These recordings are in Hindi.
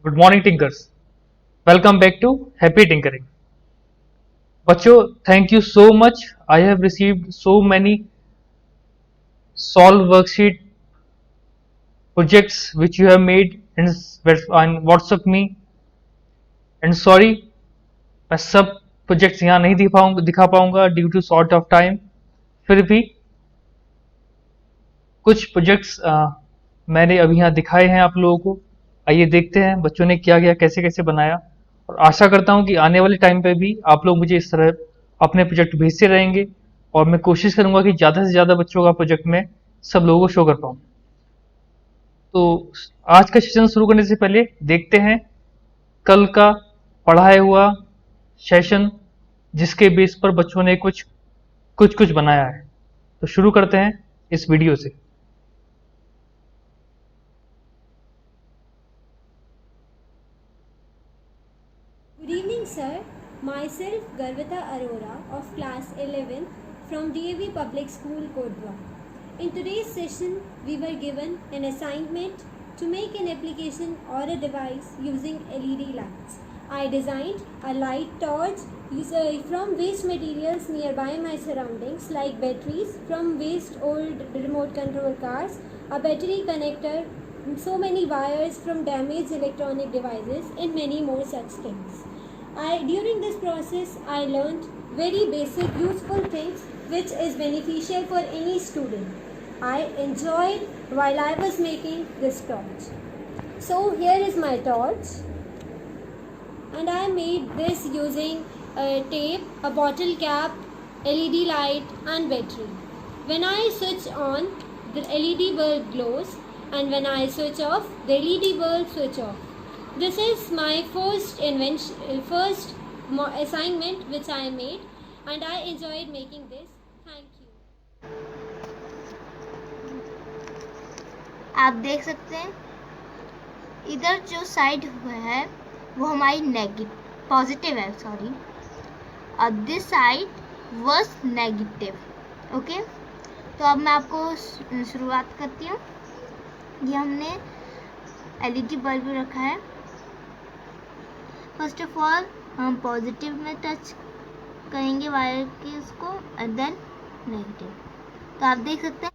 Good morning tinkers. Welcome back to happy tinkering. बच्चों, thank you so much. I have received so many solve worksheet projects which you have made on WhatsApp me, and sorry मैं सब प्रोजेक्ट्स यहाँ नहीं दिखा पाऊंगा due to short of time. फिर भी कुछ प्रोजेक्ट्स मैंने अभी यहाँ दिखाए हैं आप लोगों को। आइए देखते हैं बच्चों ने क्या क्या कैसे कैसे बनाया, और आशा करता हूँ कि आने वाले टाइम पे भी आप लोग मुझे इस तरह अपने प्रोजेक्ट भेजते रहेंगे, और मैं कोशिश करूंगा कि ज़्यादा से ज़्यादा बच्चों का प्रोजेक्ट मैं सब लोगों को शो कर पाऊँ। तो आज का सेशन शुरू करने से पहले देखते हैं कल का पढ़ाया हुआ सेशन, जिसके बेस पर बच्चों ने कुछ कुछ कुछ बनाया है। तो शुरू करते हैं इस वीडियो से। Good evening, sir. Myself, Garvita Arora of class 11 from DAV Public School, Kodwa. In today's session, we were given an assignment to make an application or a device using LED lights. I designed a light torch from waste materials nearby my surroundings, like batteries from waste old remote control cars, a battery connector, so many wires from damaged electronic devices, and many more such things. During this process, I learned very basic useful things which is beneficial for any student. I enjoyed while I was making this torch. So here is my torch, and I made this using tape, a bottle cap, LED light and battery. When I switch on, the LED bulb glows, and when I switch off, the LED bulb switch off. This is my first assignment which I made, and I enjoyed making this. Thank you. आप देख सकते हैं इधर जो साइड है वो हमारी पॉजिटिव है, सॉरी, और this side was negative. Okay, तो अब मैं आपको शुरुआत करती हूँ। ये हमने एलईडी बल्ब रखा है। फर्स्ट ऑफ ऑल हम पॉजिटिव में टच करेंगे वायर के उसको, एंड देन नेगेटिव। तो आप देख सकते हैं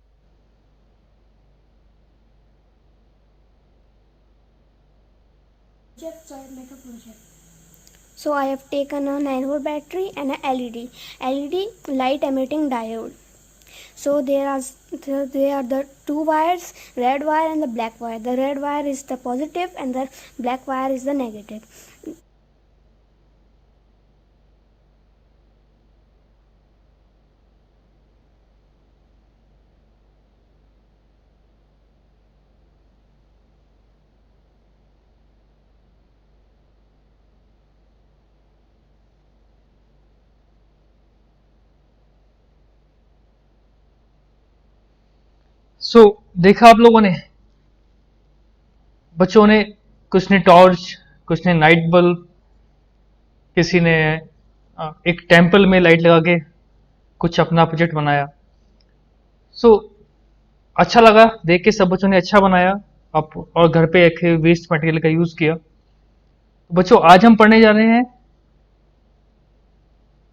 So I have taken a 9-volt battery and a LED light emitting diode. So there are the two wires, red wire and the black wire. The red wire is the positive and the black wire is the negative. देखा आप लोगों ने, बच्चों ने कुछ ने टॉर्च, कुछ ने नाइट बल्ब, किसी ने एक टेम्पल में लाइट लगा के कुछ अपना प्रोजेक्ट बनाया। अच्छा लगा देख के, सब बच्चों ने अच्छा बनाया आप, और घर पे एक वेस्ट मटेरियल का यूज किया। बच्चों, आज हम पढ़ने जा रहे हैं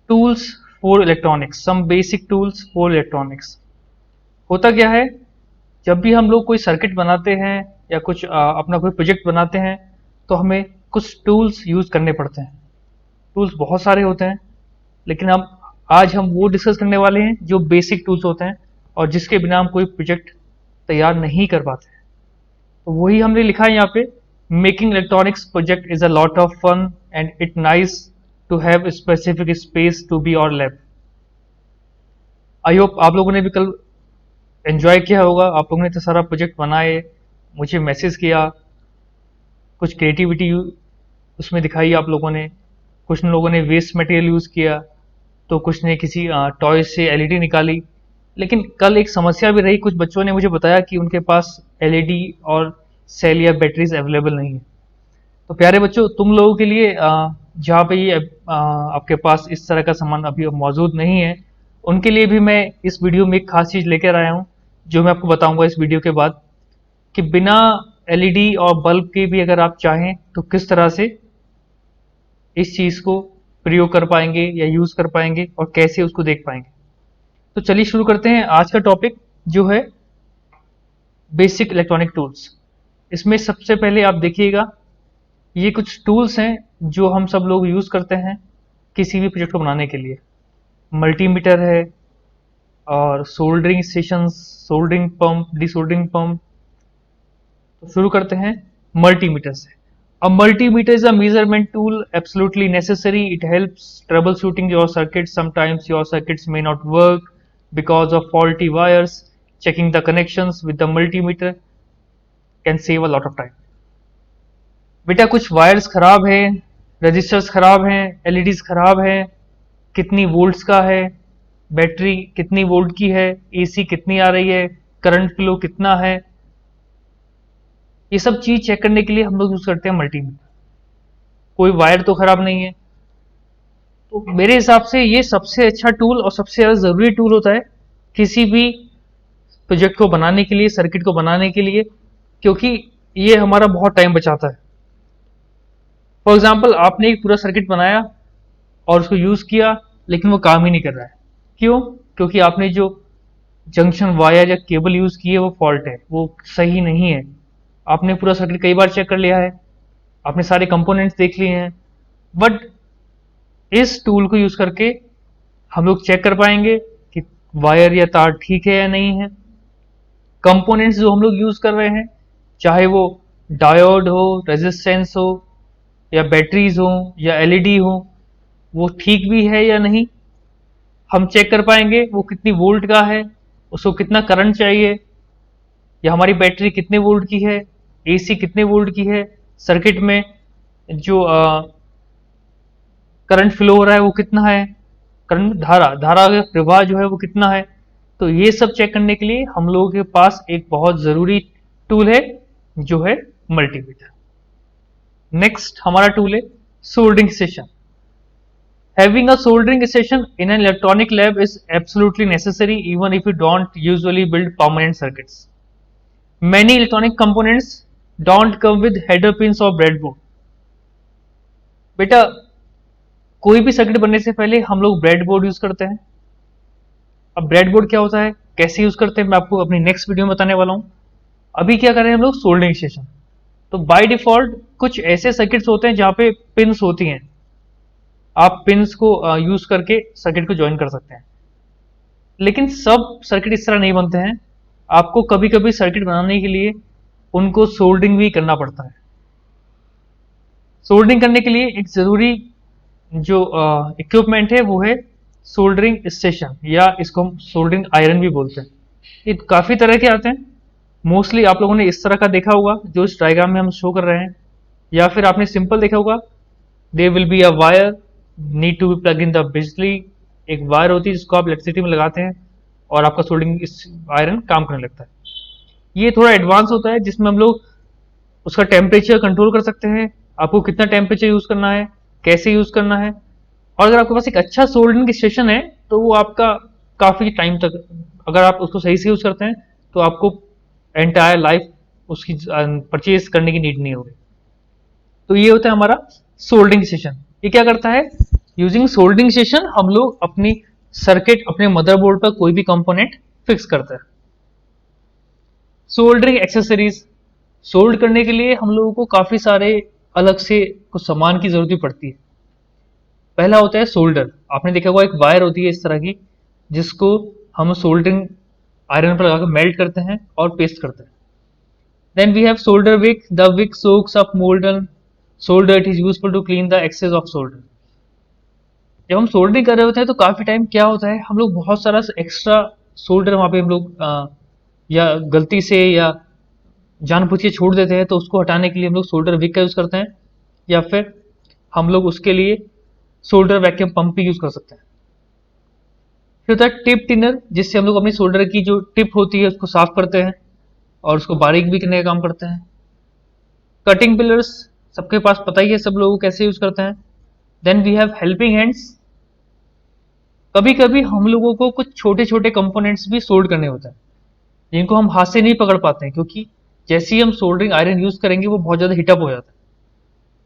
tools for electronics, some basic tools for electronics. होता क्या है, जब भी हम लोग कोई सर्किट बनाते हैं या कुछ अपना कोई प्रोजेक्ट बनाते हैं, तो हमें कुछ टूल्स यूज करने पड़ते हैं। टूल्स बहुत सारे होते हैं, लेकिन आज हम वो डिस्कस करने वाले हैं जो बेसिक टूल्स होते हैं और जिसके बिना हम कोई प्रोजेक्ट तैयार नहीं कर पाते। तो वही हमने लिखा है यहाँ पे, making electronics project is a lot of fun and it nice to have specific space to be और लैब। आई होप आप लोगों ने भी कल एंजॉय किया होगा। आप लोगों ने तो सारा प्रोजेक्ट बनाए, मुझे मैसेज किया, कुछ क्रिएटिविटी उसमें दिखाई आप लोगों ने। कुछ लोगों ने वेस्ट मटेरियल यूज किया, तो कुछ ने किसी टॉय से एलईडी निकाली। लेकिन कल एक समस्या भी रही, कुछ बच्चों ने मुझे बताया कि उनके पास एलईडी और सेल या बैटरीज अवेलेबल नहीं है। तो प्यारे बच्चों, तुम लोगों के लिए जहाँ पे ये आपके पास इस तरह का सामान अभी मौजूद नहीं है, उनके लिए भी मैं इस वीडियो में एक खास चीज लेकर आया हूँ, जो मैं आपको बताऊंगा इस वीडियो के बाद, कि बिना एलईडी और बल्ब के भी अगर आप चाहें तो किस तरह से इस चीज़ को प्रयोग कर पाएंगे या यूज़ कर पाएंगे और कैसे उसको देख पाएंगे। तो चलिए शुरू करते हैं आज का टॉपिक जो है बेसिक इलेक्ट्रॉनिक टूल्स। इसमें सबसे पहले आप देखिएगा ये कुछ टूल्स हैं जो हम सब लोग यूज़ करते हैं किसी भी प्रोजेक्ट को बनाने के लिए। मल्टीमीटर है और soldering stations, soldering pump, desoldering pump. तो शुरू करते हैं मल्टीमीटर से। A multimeter is a measurement tool absolutely necessary. It helps troubleshooting your circuits. Sometimes your circuits may not work because of faulty wires. Checking the connections with the multimeter can save a lot of time. बेटा कुछ वायर्स खराब हैं, रजिस्टर्स खराब हैं, एलईडीज खराब हैं, कितनी वोल्ट्स का है, बैटरी कितनी वोल्ट की है, एसी कितनी आ रही है, करंट फ्लो कितना है, ये सब चीज चेक करने के लिए हम लोग यूज करते हैं मल्टीमीटर। कोई वायर तो खराब नहीं है। तो मेरे हिसाब से ये सबसे अच्छा टूल और सबसे ज्यादा जरूरी टूल होता है किसी भी प्रोजेक्ट को बनाने के लिए, सर्किट को बनाने के लिए, क्योंकि ये हमारा बहुत टाइम बचाता है। फॉर एग्जाम्पल आपने एक पूरा सर्किट बनाया और उसको यूज किया लेकिन वो काम ही नहीं कर रहा है। क्यों? क्योंकि आपने जो जंक्शन वायर या केबल यूज की है वो फॉल्ट है, वो सही नहीं है। आपने पूरा सर्किट कई बार चेक कर लिया है, आपने सारे कंपोनेंट्स देख लिए हैं, बट इस टूल को यूज करके हम लोग चेक कर पाएंगे कि वायर या तार ठीक है या नहीं है। कंपोनेंट्स जो हम लोग यूज कर रहे हैं, चाहे वो डायोड हो, रेजिस्टेंस हो, या बैटरीज हो, या एलईडी हो, वो ठीक भी है या नहीं हम चेक कर पाएंगे। वो कितनी वोल्ट का है, उसको कितना करंट चाहिए, या हमारी बैटरी कितने वोल्ट की है, एसी कितने वोल्ट की है, सर्किट में जो करंट फ्लो हो रहा है वो कितना है, करंट धारा का प्रवाह जो है वो कितना है। तो ये सब चेक करने के लिए हम लोगों के पास एक बहुत जरूरी टूल है जो है मल्टीमीटर। नेक्स्ट हमारा टूल है soldering station. Having a soldering station in an electronic lab is absolutely necessary even if you don't usually build permanent circuits. Many electronic components don't come with header pins or breadboard. बेटा कोई भी सर्किट बनने से पहले हम लोग ब्रेडबोर्ड यूज करते हैं। अब ब्रेडबोर्ड क्या होता है, कैसे यूज करते हैं, मैं आपको अपनी नेक्स्ट वीडियो में बताने वाला हूं। अभी क्या कर रहे हैं हम लोग, सोल्डरिंग स्टेशन। तो बाय डिफॉल्ट कुछ ऐसे सर्किट्स होते हैं जहां पे पिन्स होती हैं, आप पिन्स को यूज करके सर्किट को ज्वाइन कर सकते हैं। लेकिन सब सर्किट इस तरह नहीं बनते हैं, आपको कभी कभी सर्किट बनाने के लिए उनको सोल्डरिंग भी करना पड़ता है। सोल्डरिंग करने के लिए एक जरूरी जो इक्विपमेंट है वो है सोल्डरिंग स्टेशन, या इसको हम सोल्डरिंग आयरन भी बोलते हैं। ये काफी तरह के आते हैं। मोस्टली आप लोगों ने इस तरह का देखा होगा जो इस डायग्राम में हम शो कर रहे हैं, या फिर आपने सिंपल देखा होगा, there will be a wire need to be plug in the बिजली। एक वायर होती है जिसको आप इलेक्ट्रिसिटी में लगाते हैं और आपका सोल्डरिंग आयरन काम करने लगता है। ये थोड़ा एडवांस होता है जिसमें हम लोग उसका टेम्परेचर कंट्रोल कर सकते हैं, आपको कितना टेम्परेचर यूज करना है, कैसे यूज करना है। और अगर आपके पास एक अच्छा सोल्डरिंग स्टेशन है तो वो आपका काफी टाइम तक, अगर आप उसको सही से यूज करते हैं तो आपको एंटायर लाइफ उसकी परचेज करने की नीड नहीं होगी। तो ये होता है हमारा सोल्डरिंग स्टेशन। ये क्या करता है, यूजिंग सोल्डरिंग स्टेशन हम लोग अपनी सर्किट, अपने मदरबोर्ड पर कोई भी कंपोनेंट फिक्स करते हैं। सोल्डरिंग एक्सेसरीज, सोल्ड करने के लिए हम लोगों को काफी सारे अलग से कुछ सामान की जरूरत पड़ती है। पहला होता है सोल्डर। आपने देखा होगा एक वायर होती है इस तरह की जिसको हम सोल्डरिंग आयरन पर लगाकर मेल्ट करते हैं और पेस्ट करते हैं। Then we have solder wick. The wick soaks up molten solder, it is useful to clean the excess of solder. जब हम सोल्डरिंग कर रहे होते हैं तो काफी टाइम क्या होता है, हम लोग बहुत सारा एक्स्ट्रा सोल्डर वहां पे हम लोग या गलती से या जानबूझ के छोड़ देते हैं, तो उसको हटाने के लिए हम लोग सोल्डर विक का यूज करते हैं, या फिर हम लोग उसके लिए सोल्डर वैक्यूम पंप भी यूज कर सकते हैं। फिर होता है टिप टिनर, जिससे हम लोग अपनी सोल्डर की जो टिप होती है उसको साफ करते हैं और उसको बारीक भी करने का काम करते हैं। कटिंग पिलर्स सबके पास पता ही है, सब लोग कैसे यूज करते हैं। Then we have helping hands. कभी कभी हम लोगों को कुछ छोटे छोटे कंपोनेंट्स भी सोल्ड करने होते हैं जिनको हम हाथ से नहीं पकड़ पाते हैं, क्योंकि जैसे ही हम सोल्डरिंग आयरन यूज करेंगे वो बहुत ज़्यादा हीटअप हो जाता है।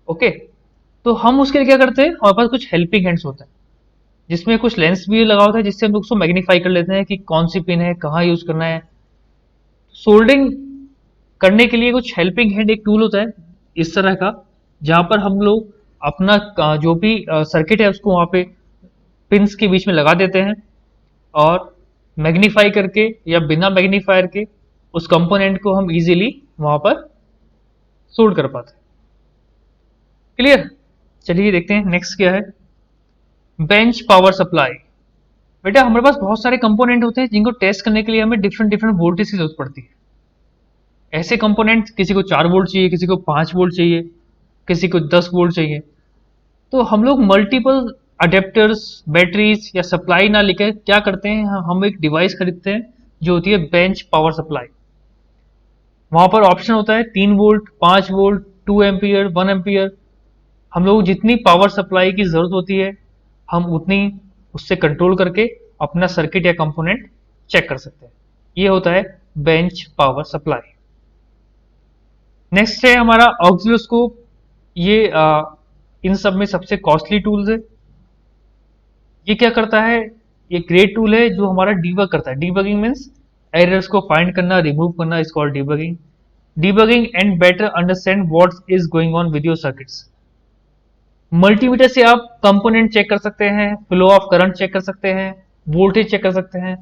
ओके, तो हम उसके लिए क्या करते हैं, हमारे पास कुछ हेल्पिंग हैंड्स होते हैं जिसमें कुछ लेंस भी लगा होता है जिससे हम लोग उसको मैग्नीफाई कर लेते हैं कि कौन सी पिन है, कहाँ यूज करना है। सोल्डरिंग करने के लिए कुछ हेल्पिंग हैंड एक टूल होता है इस तरह का, जहां पर हम लोग अपना जो भी सर्किट है उसको वहां पे पिंस के बीच में लगा देते हैं और मैग्नीफाई करके या बिना मैग्नीफायर के उस कंपोनेंट को हम इजीली वहां पर सोल्ड कर पाते हैं। क्लियर? चलिए देखते हैं नेक्स्ट क्या है। Bench power supply. बेटा हमारे पास बहुत सारे कंपोनेंट होते हैं जिनको टेस्ट करने के लिए हमें डिफरेंट डिफरेंट वोल्टेज की जरूरत पड़ती है। ऐसे कंपोनेंट किसी को 4 वोल्ट चाहिए, किसी को 5 वोल्ट चाहिए, किसी को 10 वोल्ट चाहिए। तो हम लोग मल्टीपल अडेप्टर्स, बैटरीज या सप्लाई ना लेकर क्या करते हैं, हम एक डिवाइस खरीदते हैं जो होती है बेंच पावर सप्लाई। वहां पर ऑप्शन होता है 3 वोल्ट, 5 वोल्ट, 2 एम्पियर, 1 एम्पियर। हम लोग जितनी पावर सप्लाई की जरूरत होती है हम उतनी उससे कंट्रोल करके अपना सर्किट या कंपोनेंट चेक कर सकते हैं। ये होता है बेंच पावर सप्लाई। नेक्स्ट है हमारा ऑक्सिलोस्कोप। ये इन सब में सबसे कॉस्टली टूल्स है। ये क्या करता है, ये ग्रेट टूल है जो हमारा डीबग करता है। डीबगिंग मीन्स एरर्स को फाइंड करना, रिमूव करना, is called debugging. Debugging and better understand what is going on with your circuits. Multimeter से आप कंपोनेंट चेक कर सकते हैं, फ्लो ऑफ करंट चेक कर सकते हैं, वोल्टेज चेक कर सकते हैं।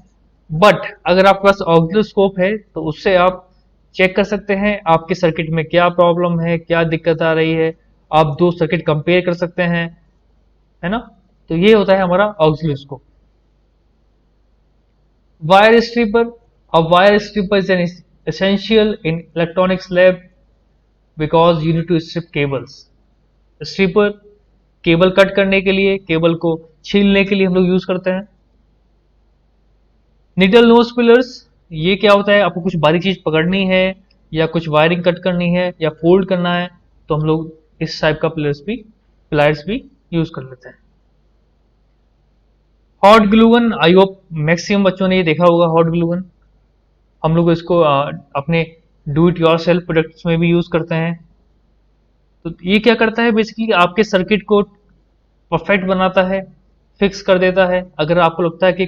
बट अगर आपके पास ऑक्सिलोस्कोप है तो उससे आप चेक कर सकते हैं आपके सर्किट में क्या प्रॉब्लम है, क्या दिक्कत आ रही है। आप दो सर्किट कंपेयर कर सकते हैं, है ना। तो ये होता है हमारा oscilloscope. Wire stripper. A wire stripper is an essential in electronics lab because you need to strip cables. Stripper cable cut करने के लिए, केबल को छीलने के लिए हम लोग यूज करते हैं। निडल नोज पिलर्स, ये क्या होता है, आपको कुछ बारीक चीज पकड़नी है या कुछ वायरिंग कट करनी है या फोल्ड करना है तो हम लोग इस टाइप का प्लायर्स भी यूज कर लेते हैं। Hot glue gun, I hope maximum बच्चों ने ये देखा होगा हॉट ग्लूगन। हम लोग इसको अपने do it your self products में भी यूज करते हैं। तो ये क्या करता है, बेसिकली आपके सर्किट को परफेक्ट बनाता है, फिक्स कर देता है। अगर आपको लगता है कि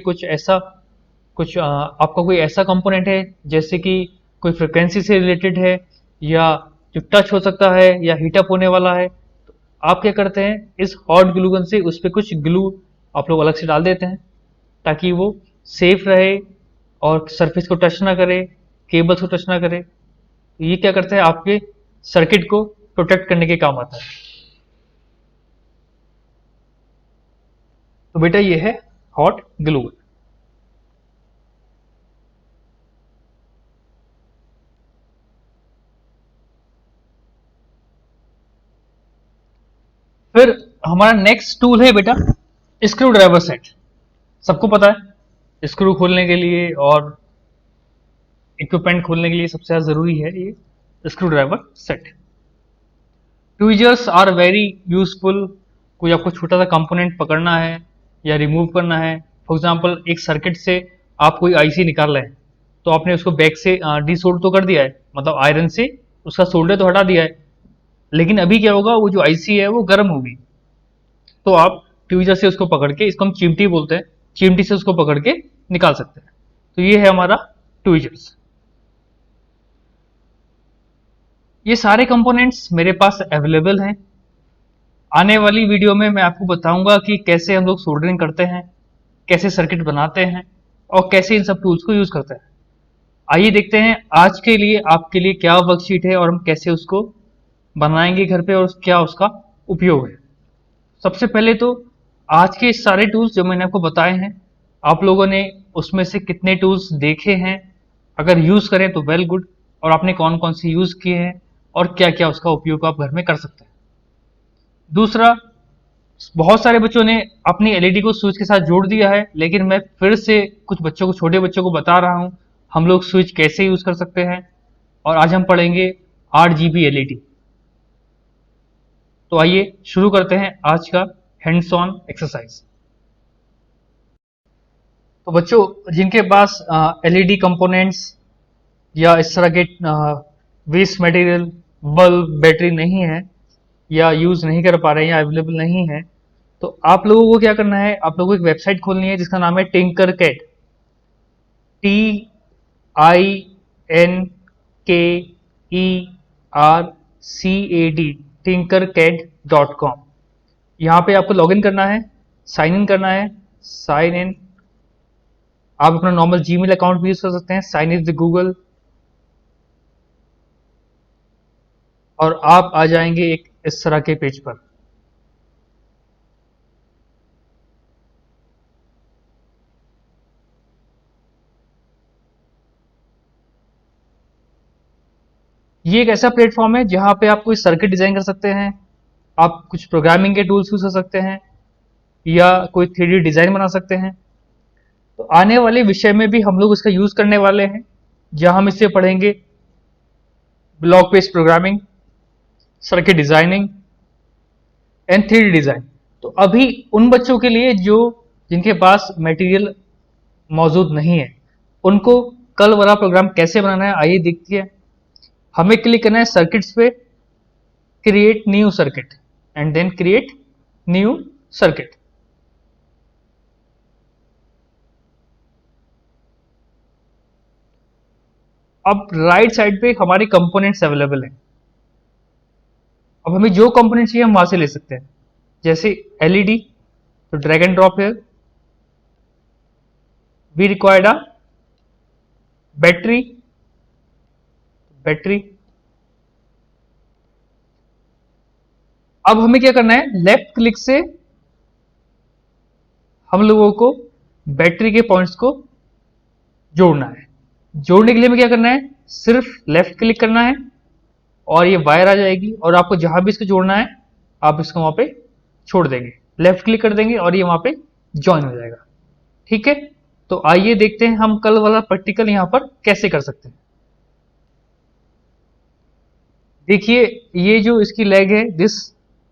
आपका कोई ऐसा कंपोनेंट है जैसे कि कोई फ्रिक्वेंसी से रिलेटेड है या जो टच हो सकता है या हीटअप होने वाला है, तो आप क्या करते हैं, इस हॉट ग्लूगन से उस पर कुछ ग्लू आप लोग अलग से डाल देते हैं ताकि वो सेफ रहे और सरफेस को टच ना करे, केबल्स को टच ना करे। तो ये क्या करता है, आपके सर्किट को प्रोटेक्ट करने के काम आता है। तो बेटा ये है हॉट ग्लूगन। फिर हमारा नेक्स्ट टूल है बेटा स्क्रू ड्राइवर सेट। सबको पता है स्क्रू खोलने के लिए और इक्विपमेंट खोलने के लिए सबसे ज्यादा जरूरी है ये screwdriver set. Tweezers are very useful. कोई आपको छोटा सा कंपोनेंट पकड़ना है या रिमूव करना है। फॉर एग्जांपल एक सर्किट से आप कोई आईसी निकाल रहे हैं तो आपने उसको बैक से डीसोल्ड तो कर दिया है, मतलब आयरन से उसका सोल्डर तो हटा दिया है, लेकिन अभी क्या होगा, वो जो आईसी है वो गर्म होगी। तो आप ट्वीजर से उसको पकड़ के, इसको हम चिमटी बोलते हैं, चिमटी से उसको पकड़ के निकाल सकते हैं। तो ये है हमारा ट्वीजर्स। ये सारे कंपोनेंट्स मेरे पास अवेलेबल हैं। आने वाली वीडियो में मैं आपको बताऊंगा कि कैसे हम लोग सोल्डरिंग करते हैं, कैसे सर्किट बनाते हैं और कैसे इन सब टूल्स को यूज करते हैं। आइए देखते हैं आज के लिए आपके लिए क्या वर्कशीट है और हम कैसे उसको बनाएंगे घर पे और क्या उसका उपयोग है। सबसे पहले तो आज के सारे टूल्स जो मैंने आपको बताए हैं, आप लोगों ने उसमें से कितने टूल्स देखे हैं, अगर यूज करें तो वेल गुड, और आपने कौन कौन से यूज किए हैं और क्या क्या उसका उपयोग आप घर में कर सकते हैं। दूसरा, बहुत सारे बच्चों ने अपनी एलईडी को स्विच के साथ जोड़ दिया है, लेकिन मैं फिर से कुछ बच्चों को, छोटे बच्चों को बता रहा हूं हम लोग स्विच कैसे यूज कर सकते हैं। और आज हम पढ़ेंगे RGB एलईडी। तो आइए शुरू करते हैं आज का हैंड्स ऑन एक्सरसाइज। तो बच्चों जिनके पास एलईडी कंपोनेंट्स या इस तरह के वेस्ट मटेरियल, बल्ब, बैटरी नहीं है या यूज़ नहीं कर पा रहे हैं या अवेलेबल नहीं है, तो आप लोगों को क्या करना है, आप लोगों को एक वेबसाइट खोलनी है जिसका नाम है टिंकरकैड, TINKERCAD, tinkercad.com। यहाँ पे आपको लॉगिन करना है, साइन इन करना है, साइन इन। आप अपना नॉर्मल जीमेल अकाउंट भी यूज कर सकते हैं, साइन इन विद गूगल, और आप आ जाएंगे एक इस तरह के पेज पर। ये एक ऐसा प्लेटफॉर्म है जहां पे आप कोई सर्किट डिजाइन कर सकते हैं, आप कुछ प्रोग्रामिंग के टूल्स यूज कर सकते हैं या कोई 3D डिजाइन बना सकते हैं। तो आने वाले विषय में भी हम लोग इसका यूज करने वाले हैं, जहां हम इससे पढ़ेंगे block based programming, circuit designing and 3D design. तो अभी उन बच्चों के लिए जो जिनके पास मटेरियल मौजूद नहीं है, उनको कल वाला प्रोग्राम कैसे बनाना है आइए देखते हैं। हमें क्लिक करना है सर्किट्स पे, create new circuit and then create new circuit. अब राइट साइड पे हमारे कंपोनेंट्स अवेलेबल हैं। अब हमें जो कंपोनेंट चाहिए हम वहां से ले सकते हैं, जैसे एलईडी, तो drag and drop here. We required a battery, battery. अब हमें क्या करना है, लेफ्ट क्लिक से हम लोगों को बैटरी के पॉइंट्स को जोड़ना है। जोड़ने के लिए हमें क्या करना है, सिर्फ लेफ्ट क्लिक करना है और ये वायर आ जाएगी, और आपको जहां भी इसको जोड़ना है आप इसको वहां पे छोड़ देंगे, लेफ्ट क्लिक कर देंगे और ये वहां पे ज्वाइन हो जाएगा। ठीक है, तो आइए देखते हैं हम कल वाला प्रैक्टिकल यहां पर कैसे कर सकते हैं। देखिए ये जो इसकी लेग है, this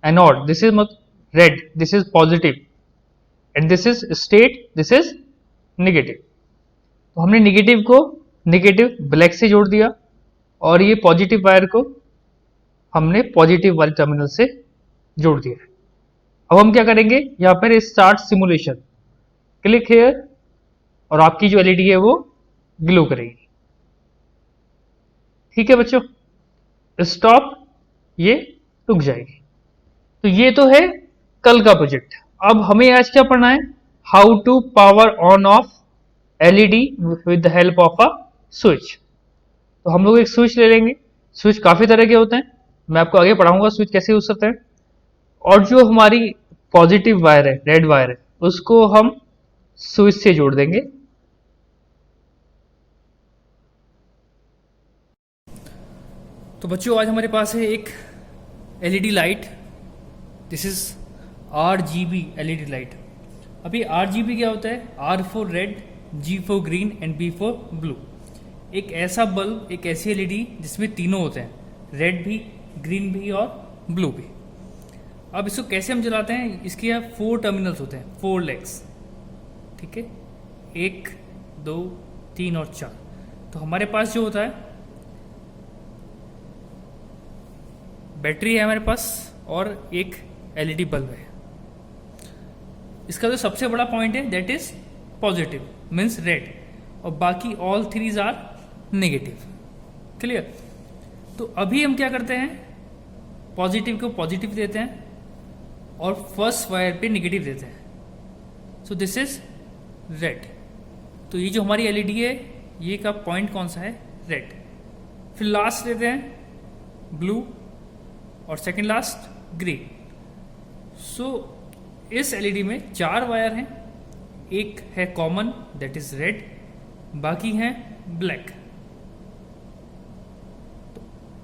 anode, this is red, this is positive and this is state, this is negative. तो हमने नेगेटिव को नेगेटिव ब्लैक से जोड़ दिया और ये पॉजिटिव वायर को हमने पॉजिटिव वाले टर्मिनल से जोड़ दिया। अब हम क्या करेंगे, यहां पर स्टार्ट सिमुलेशन, क्लिक हियर, और आपकी जो एलईडी है वो ग्लो करेगी। ठीक है बच्चों, स्टॉप, ये रुक जाएगी। तो ये तो है कल का प्रोजेक्ट। अब हमें आज क्या पढ़ना है, how to power on off LED with the help of a switch. तो हम लोग एक स्विच ले लेंगे। स्विच काफी तरह के होते हैं, मैं आपको आगे पढ़ाऊंगा स्विच कैसे यूज करते हैं। और जो हमारी पॉजिटिव वायर है, रेड वायर है, उसको हम स्विच से जोड़ देंगे। तो बच्चों आज हमारे पास है एक LED light, this is RGB LED light. अभी RGB क्या होता है, R for red, G for green and B for blue. एक ऐसा बल्ब, एक ऐसी एलईडी जिसमें तीनों होते हैं, रेड भी, ग्रीन भी और ब्लू भी। अब इसको कैसे हम जलाते हैं, इसके यहाँ 4 टर्मिनल्स होते हैं, 4 लेग्स। ठीक है, 1 2 3 और 4। तो हमारे पास जो होता है, बैटरी है हमारे पास और एक एलईडी बल्ब है। इसका जो सबसे बड़ा पॉइंट है that is positive, means red, और बाकी ऑल 3 आर नेगेटिव। क्लियर। तो अभी हम क्या करते हैं, पॉजिटिव को पॉजिटिव देते हैं और फर्स्ट वायर पे नेगेटिव देते हैं। So this is red. तो ये जो हमारी एलईडी है, ये का पॉइंट कौन सा है, रेड। फिर लास्ट देते हैं ब्लू और सेकेंड लास्ट ग्रीन। सो इस एलईडी में 4 वायर हैं, एक है कॉमन दैट इज रेड, बाकी हैं ब्लैक। तो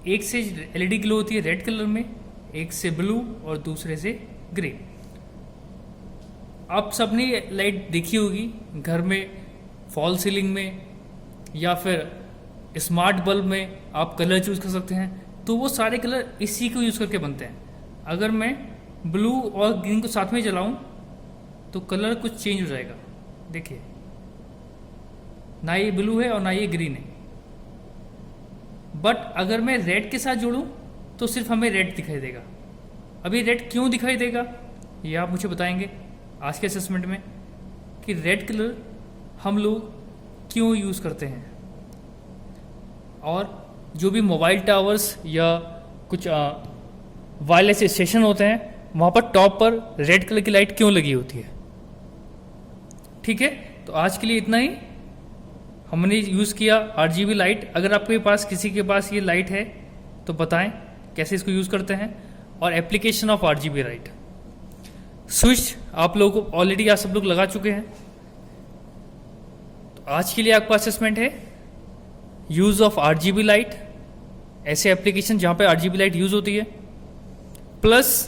एक से एलईडी ग्लो होती है रेड कलर में, एक से ब्लू और दूसरे से ग्रीन। आप सबने लाइट देखी होगी घर में, फॉल सीलिंग में या फिर स्मार्ट बल्ब में आप कलर चूज कर सकते हैं। तो वो सारे कलर इसी को यूज करके बनते हैं। अगर मैं ब्लू और ग्रीन को साथ में जलाऊं तो कलर कुछ चेंज हो जाएगा। देखिए, ना ये ब्लू है और ना ये ग्रीन है, बट अगर मैं रेड के साथ जोड़ूं तो सिर्फ हमें रेड दिखाई देगा। अभी रेड क्यों दिखाई देगा ये आप मुझे बताएंगे आज के असेसमेंट में, कि रेड कलर हम लोग क्यों यूज़ करते हैं, और जो भी मोबाइल टावर्स या कुछ वायरलेस स्टेशन होते हैं वहाँ पर टॉप पर रेड कलर की लाइट क्यों लगी होती है। ठीक है, तो आज के लिए इतना ही। हमने यूज़ किया RGB लाइट। अगर आपके पास किसी के पास ये लाइट है तो बताएं कैसे इसको यूज़ करते हैं, और application of RGB light. Switch आप लोगों को ऑलरेडी आप सब लोग लगा चुके हैं। तो आज के लिए आपका असेसमेंट है यूज़ ऑफ RGB लाइट, ऐसे एप्लीकेशन जहाँ पे RGB लाइट यूज़ होती है, प्लस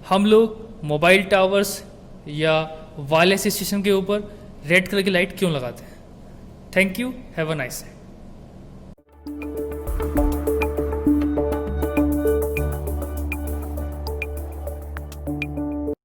हम लोग मोबाइल टावर्स या वायरलेस स्टेशन के ऊपर रेड कलर की लाइट क्यों लगाते हैं। Thank you, have a nice day.